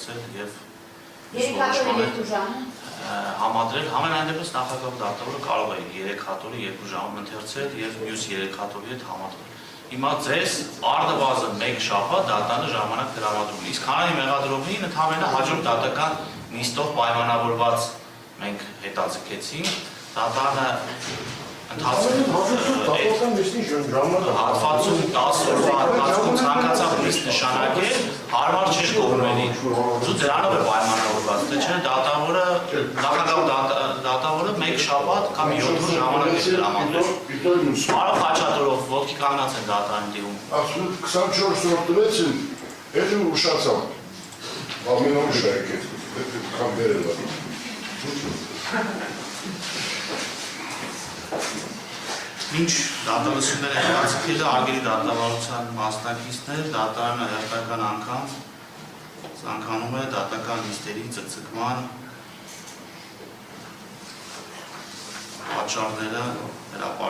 ընթերցել եւ Համադրել համենայն դեպս նախագահ դատավորը կարող է 3 հատորը 2 ժամում ընթերցել եւ մյուս 3 հատորի հետ համադրել։ Հիմա ձեզ արդվազն 1 շաբաթ դատանը ժամանակ տրամադրում։ Իսկ քանի մեղադրողին ընդհանրապես հաջորդ դատական նիստով պայմանավորված մենք հետաձգեցինք, դատանը Հատվածում 10 օրվա ընթացքում ցանկացած նիստ նշանակել հարմար չէր կողմերին։ Դրանով է պայմանավորված, թե չէ դատավորը նախագահ 1 շաբաթ կամ 7 օր ժամանակ է տրամադրել։ Բարով Խաչատրով ոտքի կանգնած են դատարանի դիմում։ Ասում 24 օր տվեցին, հետո ուշացավ։ Ամեն օր շարքեց, կամ վերել է։ Ինչ դատալսումները հետաձգելը արգելի դատավարության մասնակիցներ դատարանը հերթական անգամ ցանկանում է դատական նիստերի ցկցկման պատճառները հրապարակել։